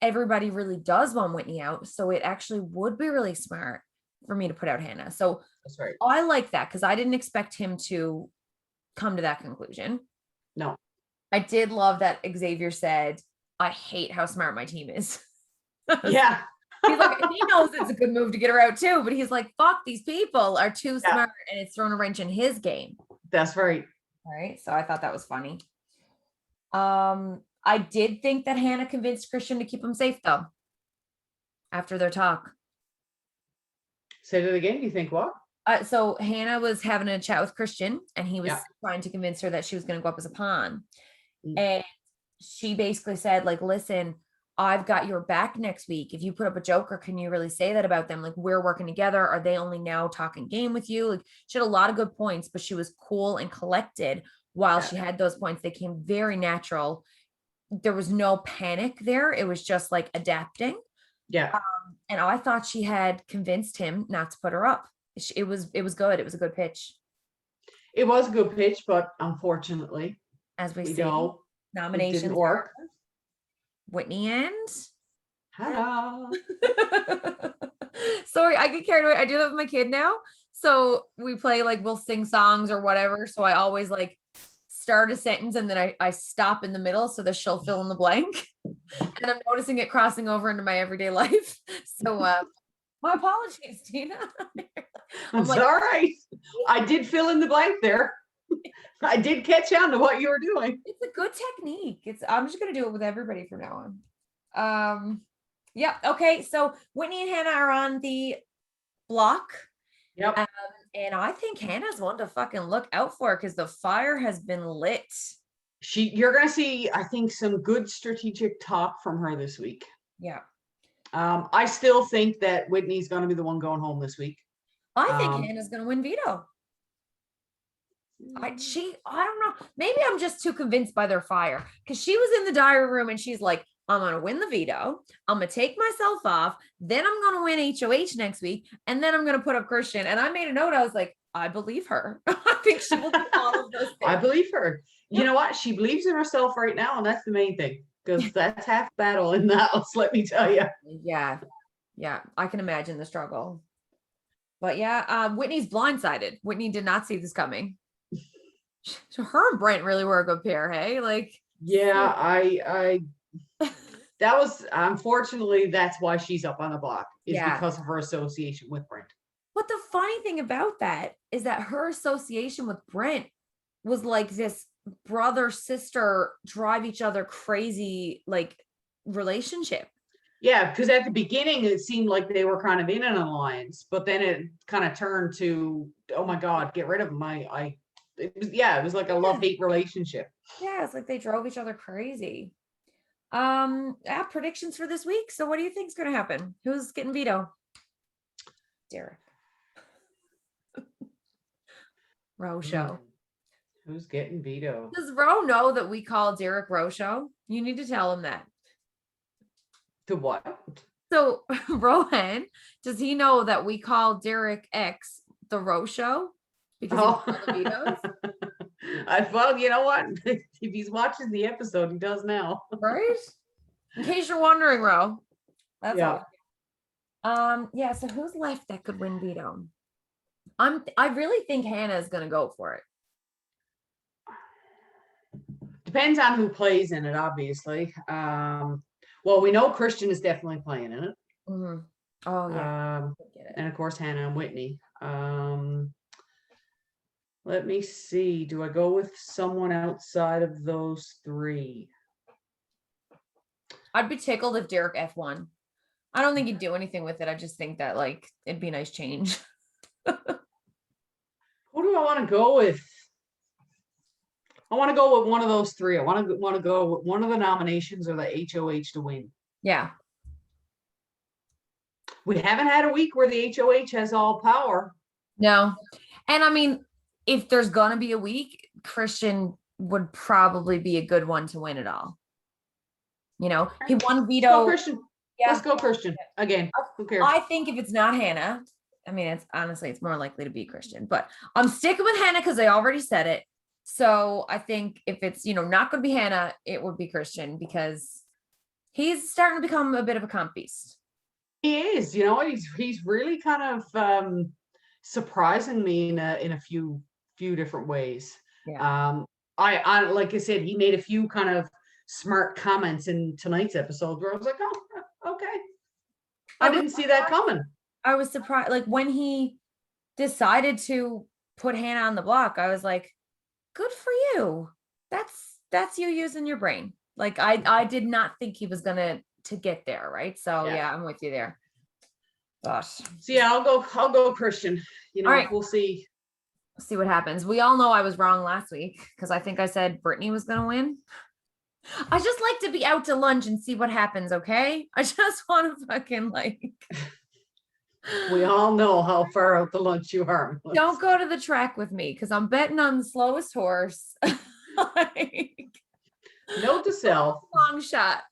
everybody really does want Whitney out. So it actually would be really smart for me to put out Hannah. So that's right. I like that because I didn't expect him to come to that conclusion. No. I did love that Xavier said, I hate how smart my team is. Yeah. He's like, he knows it's a good move to get her out too, but he's like, fuck, these people are too smart and it's thrown a wrench in his game. That's right. All right. So I thought that was funny. I did think that Hannah convinced Christian to keep him safe though. After their talk. Say that again. You think what? So Hannah was having a chat with Christian, and he was Yeah. trying to convince her that she was going to go up as a pawn. Mm. And she basically said, like, listen, I've got your back next week. If you put up a joker, can you really say that about them? Like, we're working together. Are they only now talking game with you? Like, she had a lot of good points, but she was cool and collected while Yeah. she had those points. They came very natural. There was no panic there. It was just like adapting. Yeah. And I thought she had convinced him not to put her up. It was good. It was a good pitch. It was a good pitch, but unfortunately, As we we see, know it didn't nominations work. Whitney and Hello. sorry, I get carried away. I do that with my kid now. So we play, like, we'll sing songs or whatever. So I always like start a sentence and then I stop in the middle so that she'll fill in the blank. And I'm noticing it crossing over into my everyday life. So my apologies, Tina. It's all right. I did fill in the blank there. I did catch on to what you were doing. It's a good technique. I'm just gonna do it with everybody from now on. Yeah. Okay. So Whitney and Hannah are on the block. Yep. And I think Hannah's one to fucking look out for because the fire has been lit. You're gonna see, I think, some good strategic talk from her this week. Yeah. I still think that Whitney's gonna be the one going home this week. I think Hannah's gonna win veto. I don't know. Maybe I'm just too convinced by their fire because she was in the diary room and she's like, I'm gonna win the veto. I'm gonna take myself off. Then I'm gonna win HOH next week, and then I'm gonna put up Christian. And I made a note. I was like, I believe her. I think she will do all of those things. I believe her. You know what? She believes in herself right now, and that's the main thing because that's half the battle in the house. Let me tell you. Yeah, I can imagine the struggle. But yeah, Whitney's blindsided. Whitney did not see this coming. So her and Brent really were a good pair, hey? Like, yeah, I that was, unfortunately, that's why she's up on the block, is because of her association with Brent. But the funny thing about that is that her association with Brent was like this brother sister drive each other crazy like relationship. Yeah, because at the beginning it seemed like they were kind of in an alliance, but then it kind of turned to, oh my God, get rid of them. It was like a love-hate relationship. Yeah, it's like they drove each other crazy. Predictions for this week. So what do you think is going to happen? Who's getting veto? Derek. Roe show. Who's getting veto? Does Roe know that we call Derek Roe show? You need to tell him that. To what? So Rohan, does he know that we call Derek X the Roe show? Because he the vetoes? Well, you know what? If he's watching the episode, he does now. Right? In case you're wondering, Ro. That's all. Yeah, so who's left that could win veto? I really think Hannah is gonna go for it. Depends on who plays in it, obviously. Well, we know Christian is definitely playing in it. Mm-hmm. Oh yeah. And of course Hannah and Whitney. Let me see. Do I go with someone outside of those three? I'd be tickled if Derek F1. I don't think he'd do anything with it. I just think that like it'd be a nice change. Who do I want to go with? I want to go with one of those three. I want to go with one of the nominations or the HOH to win. Yeah. We haven't had a week where the HOH has all power. No. And I mean, if there's gonna be a week, Christian would probably be a good one to win it all. You know, he won veto. Let's go Christian. Yeah. Let's go Christian again. Who cares? I think if it's not Hannah, I mean, it's more likely to be Christian, but I'm sticking with Hannah because I already said it. So I think if it's, not going to be Hannah, it would be Christian because he's starting to become a bit of a comp beast. He is, he's really kind of surprising me in a few different ways. Yeah. I like I said, he made a few kind of smart comments in tonight's episode where I was like, oh, okay. I didn't see that coming. I was surprised. Like when he decided to put Hannah on the block, I was like, good for you. That's you using your brain. Like I did not think he was gonna to get there, right? So yeah, I'm with you there. Gosh. So yeah, I'll go Christian. You know, All right. we'll see. See what happens. We all know I was wrong last week because I think I said Brittany was going to win. I just like to be out to lunch and see what happens. Okay. I just want to fucking like. We all know how far out the lunch you are. Don't go to the track with me because I'm betting on the slowest horse. Like, note to self. long shot.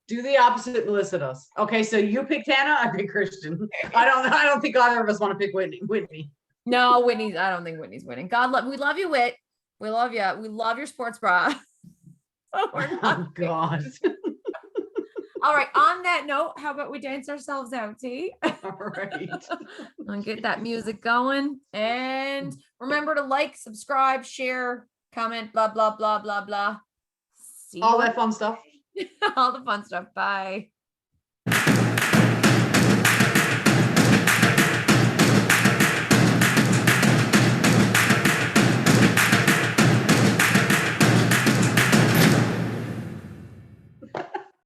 Do the opposite Melissa does. Okay, so you picked Hannah, I pick Christian. I don't think either of us want to pick Whitney. No, Whitney's. I don't think Whitney's winning. We love you, Whit. We love you. We love your sports bra. Oh God. All right. On that note, how about we dance ourselves out, T? All right. And get that music going. And remember to like, subscribe, share, comment, blah, blah, blah, blah, blah. See all that fun stuff. all the fun stuff. Bye.